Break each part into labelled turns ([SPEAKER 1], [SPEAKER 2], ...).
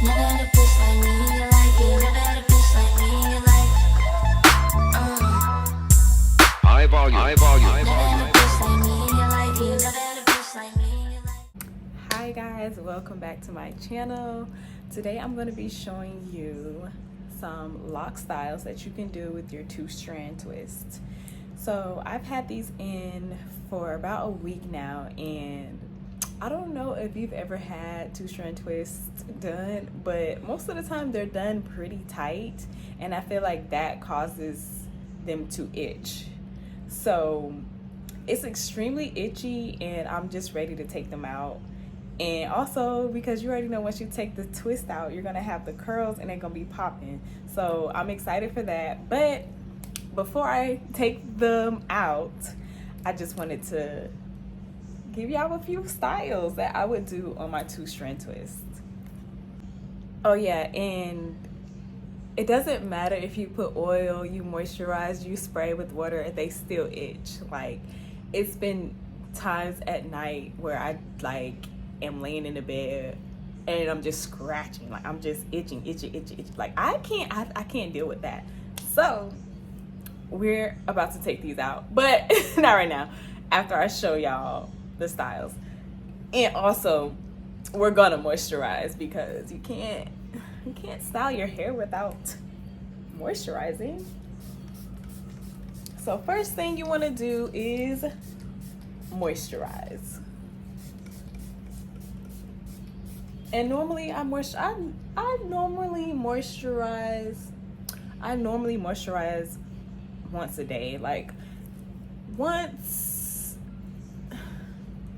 [SPEAKER 1] Never had a bitch like me, you like it. Never had a bitch like me, you like
[SPEAKER 2] High volume. High volume.
[SPEAKER 1] Never had a bitch like me, you like it. Never had a bitch like me, you like.
[SPEAKER 3] Hi guys, welcome back to my channel. Today I'm going to be showing you some lock styles that you can do with your 2-strand twist. So I've had these in for about a week now, and I don't know if you've ever had 2-strand twists done, but most of the time they're done pretty tight, and I feel like that causes them to itch. So it's extremely itchy, and I'm just ready to take them out. And also because you already know once you take the twist out, you're gonna have the curls and they're gonna be popping. So I'm excited for that. But before I take them out, I just wanted to give y'all a few styles that I would do on my 2-strand twist. Oh yeah, and it doesn't matter if you put oil, you moisturize, you spray with water, they still itch. Like, it's been times at night where I am laying in the bed and I'm just scratching, like I'm just itching. Like I can't deal with that. So we're about to take these out, but not right now, after I show y'all the styles. And also we're gonna moisturize, because you can't style your hair without moisturizing. So first thing you want to do is moisturize. And normally I normally moisturize once a day. Like once,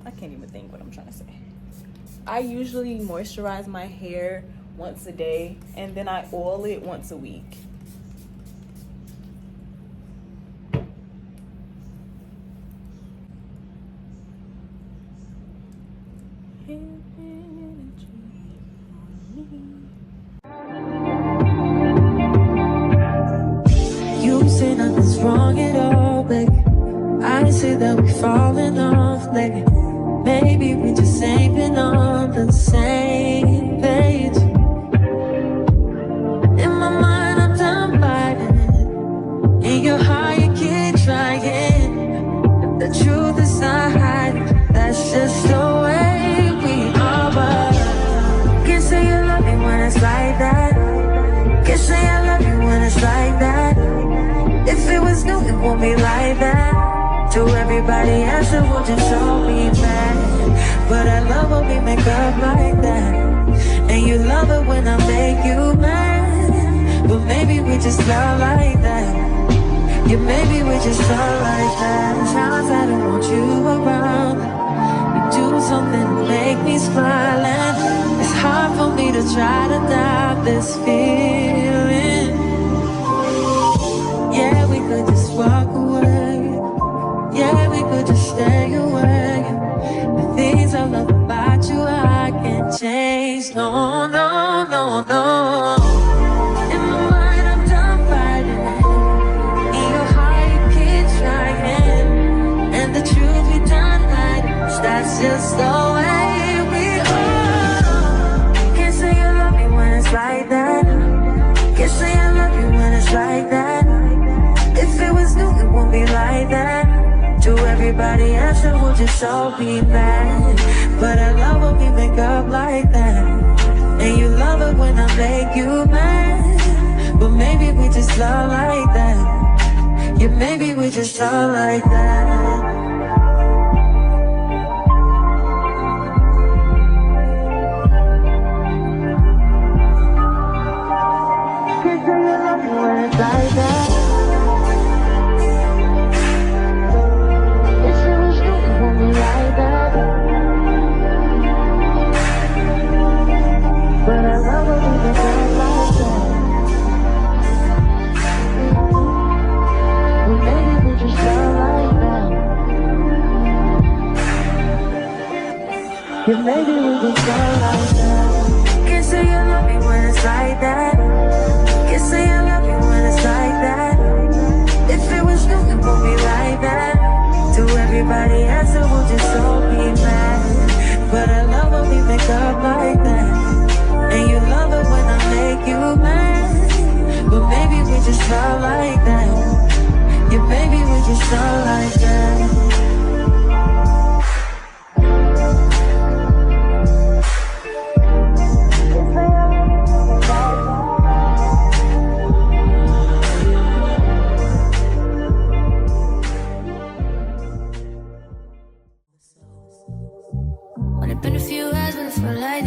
[SPEAKER 3] I can't even think what I'm trying to say. I usually moisturize my hair once a day, and then I oil it once a week.
[SPEAKER 4] You say nothing's wrong at all, baby. I say that we falling off, baby. Maybe we just ain't been on the same page. In my mind, I'm done fighting it. In your heart, you keep trying. The truth is not hiding. That's just the way we are. But can't say you love me when it's like that. Can't say I love you when it's like that. If it was new, it won't be like that. To everybody else, it will just all be bad. But I love when we make up like that. And you love it when I make you mad. But maybe we just love like that. Yeah, maybe we just love like that. Times I don't want you around. You do something to make me smile, and it's hard for me to try to stop this feeling. Yeah, we could just walk away. Yeah, we could just stay away. The things I love about you, I can't change. No, no, no, no. In my mind, I'm done fighting it. In your heart, you keep trying. And the truth, we done hiding. That's just the way we are. Can't say you love me when it's like that. Can't say I love you when it's like that. If it was new, it won't be like that. To everybody else, it will just all be bad. But I love when we make up like that. And you love it when I make you mad. But maybe we just love like that. Yeah, maybe we just love like that. Can't say I love you when it's like that. But I love when we make up like that. Well, maybe we just love like that. Yeah, maybe we just love like that. Can't say you love me when it's like that. Can't say I love you when it's like that. If it was new, it won't be like that. To everybody else, it will just all be mad. But I love when we make up like that. And you love it just stop like that? Yeah, baby, would you stop like that?
[SPEAKER 1] Only been a few hours, but it felt like